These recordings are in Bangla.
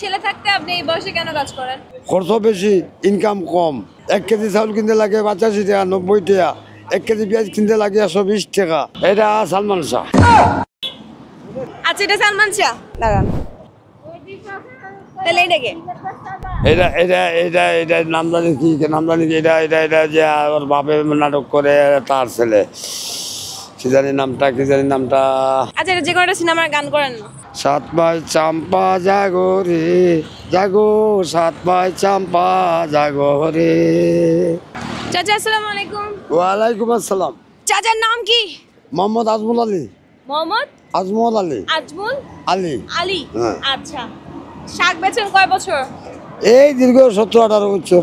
ছেলে থাকতে আপনি এই বয়সে কেন কাজ করেন? খরচ বেশি, ইনকাম কম। 1 কেজি চাউল কিনতে লাগে 85 টাকা, 90 টাকা। 1 কেজি পেঁয়াজ কিনতে লাগে 120 টাকা। এটা সালমান শাহ। আচ্ছা, এটা সালমান শাহ। দাঁড়ান, তাহলে এটা কে? এটা নাম জানি কি, এটা যে ওর বাপে নাটক করে তার ছেলে। কি জানি নামটা। আচ্ছা, এটা যে কোনো একটা সিনেমার গান করেন না? 7 ভাই চাম্পা জাগো রে, জাগো 7 ভাই চাম্পা জাগো রে। চাচা আসসালামু আলাইকুম। ওয়ালাইকুম আসসালাম। চাচার নাম কি? মোহাম্মদ আজমল আলী। মোহাম্মদ আজমল আলী। আজমল আলী। আলী। হ্যাঁ। আচ্ছা, শাক বেচেন কয় বছর? এই দীর্ঘ 17-18 বছর।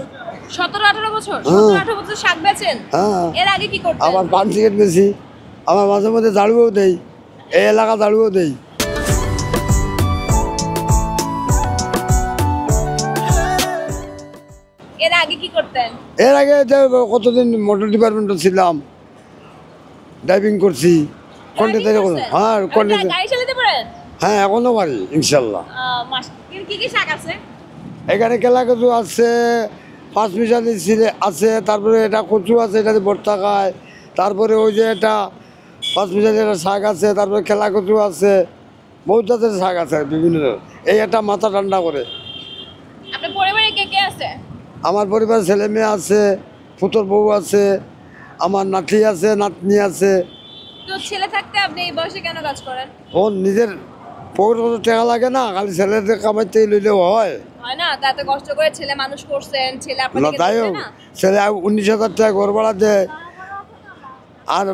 17-18 বছর? হ্যাঁ। 17-18 বছর শাক বেচেন? হ্যাঁ। এর আগে কি করতেন? আবার পান সিগারেট বেশি, আমার মাঝে মধ্যে দাঁড়ুয়েও দেই, এই এলাকা দাঁড়ুয়েও দেই। এর আগে কি করতেন? এর আগে কতদিন মোটর ডিপার্টমেন্টে ছিলাম, ড্রাইভিং করছি। কন্ট্রাক্টরে হ্যাঁ, কন্ট্রাক্টর। গাড়ি চালাতে পারেন? হ্যাঁ, এখনো পারি ইনশাল্লাহ। কি কি শাক আছে? এখানে কেলা কচু আছে, 5 মিশালি আছে, তারপরে এটা কচু আছে, এটাতে ভর্তা খায়। তারপরে ওই যে এটা 5 মিশালি একটা শাক আছে, তারপরে কেলা কচু আছে, বহুত জাতের শাক আছে বিভিন্ন। এই একটা মাথা ঠান্ডা করে। আপনার পরিবারে কে কে আছে? আমার পরিবার ছেলে মেয়ে আছে, পুত্র বউ আছে, আমার নাতি আছে, নাতনি আছে। তো ছেলে থাকতে আপনি এই বয়সে কেন কাজ করেন? ও নিজের পকেট কত টাকা লাগে না, খালি ছেলেদের কামাইতে লইলেও হয় না? তাতে কষ্ট করে ছেলে মানুষ করছেন, ছেলে না। আপনাকে তাই দেখবে হোক, না? ছেলে 19,000 টাকা ঘর ভাড়া দেয়, আর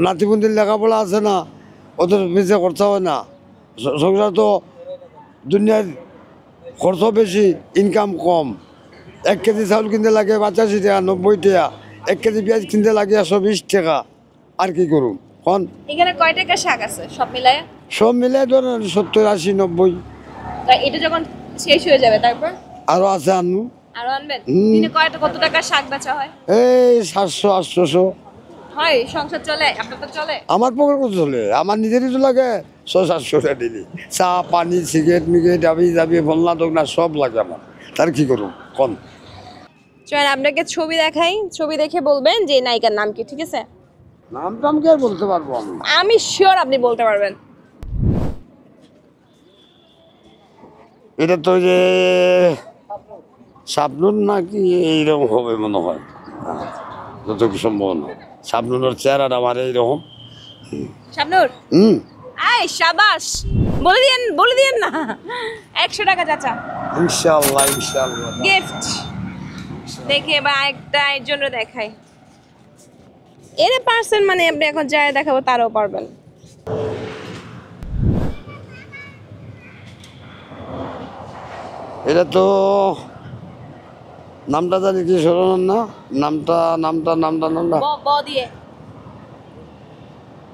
নাতিবন্দির লেখাপড়া আছে না, ওদের বেঁচে খরচা হয় না। সংসার তো দুনিয়ার খরচ বেশি, ইনকাম কম। 1 কেজি চাউল কিনতে লাগে 85 টাকা, 90 টাকা। 1 কেজি পেঁয়াজ কিনতে লাগে 120 টাকা। আর কি করুন কোন? এখানে কয় টাকা শাক আছে সব মিলায়? সব মিলে ধরেন 70, 80, 90। এটা যখন শেষ হয়ে যাবে তারপর আরো আছে আনু। আরো আনবেন? দিনে কত টাকা শাক বেচা হয়? এই 700, 800। হয়, সংসার চলে? আপনার তো চলে? আমার পকেট কত চলে, আমার নিজেরই তো লাগে 600-700 টাকা দিলি। চা পানি সিগারেট মিগারেট যাবি বলনা দোকনা সব লাগে আমার। তার কি করুন কোন? চলেন আপনাকে ছবি দেখাই, ছবি দেখে বলবেন যে নায়িকার নাম কি, ঠিক আছে? নামটা আমি কি আর বলতে পারবো আমি? আমি শিওর আপনি বলতে পারবেন। এটা তো যে শাবনুর নাকি এইরকম হবে মনে হয়, যতটুকু সম্ভব না। শাবনুরের চেহারাটা আমার এইরকম। শাবনুর? আয় শাবাশ, বলে দিয়েন না। 100 টাকা চাচা, ইনশাআল্লাহ। গিফট। দেখে এবার একটা এর জন্য দেখাই। এর পার্সন মানে আপনি এখন যারা দেখাবো তারাও পারবেন। এটা তো নামটা জানি কি শোনান না, নামটা ব দিয়ে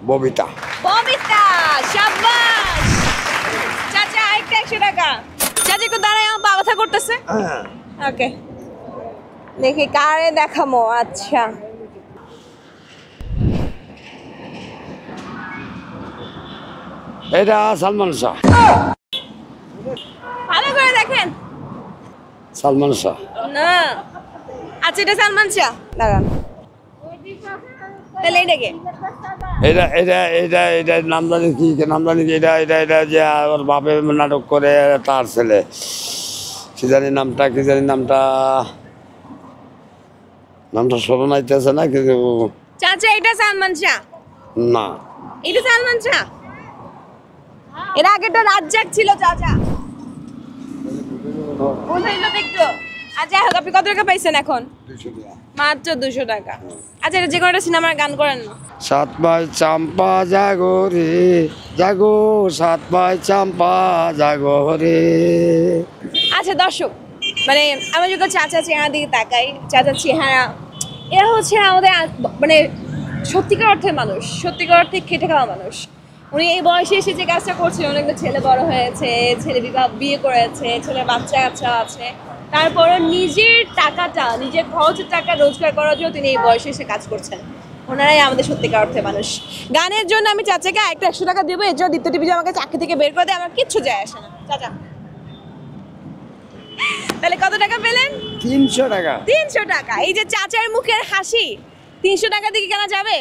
ববিতা। শাবাশ চাচা, আরেকটা 100 টাকা। চাচা একটু দাঁড়ায়, আমার পা ব্যথা করতেছে। ওকে, দেখি কারে দেখামো। আচ্ছা, এটা সালমান শাহ। ভালো করে দেখেন। সালমান শাহ না, আচ্ছা এটা সালমান শাহ। দাঁড়ান, তাহলে এটা কে? এটা নাম জানি কি, এটা যে ওর বাপে নাটক করে তার ছেলে। কি জানি নামটা স্মরণ আইতেছে না কিন্তু। চাচা এটা সালমান শাহ না, এটা সালমান শাহ। এর আগেটা রাজ্জাক ছিল চাচা, বুঝাইলো তো একটু। আচ্ছা আপনি কত টাকা পাইছেন এখন? 200 টাকা। মাত্র 200 টাকা। আচ্ছা, এটা যে কোনো একটা সিনেমার গান করেন না? 7 ভাই চাম্পা জাগো রে, জাগো 7 ভাই চাম্পা জাগো রে। আচ্ছা দর্শক, মানে আমি যখন চাচা চেহারা দিকে তাকাই, চাচা চেহারা, এরা হচ্ছে আমাদের মানে সত্যিকার অর্থের মানুষ, সত্যিকার অর্থে খেটে খাওয়া মানুষ। উনি এই বয়সে এসে যে কাজটা করছেন, অনেকটা ছেলে বড় হয়েছে, ছেলে বিয়ে করেছে, ছেলের বাচ্চা আছে, তারপরে নিজের টাকাটা, নিজের খরচের টাকা রোজগার করার জন্য তিনি এই বয়সে এসে কাজ করছেন। ওনারাই আমাদের সত্যিকার অর্থে মানুষ। গানের জন্য আমি চাচাকে একটা 100 টাকা দেবো, এর জন্য দীপ্ত টিভি আমাকে চাকরি থেকে বের করে দেয়, আমার কিচ্ছু যায় আসে না। চাচা তাহলে কত টাকা পেলেন? 300 টাকা। 300 টাকা। এই যে চাচার মুখের হাসি, 300 টাকা দিয়ে কি কেনা যাবে?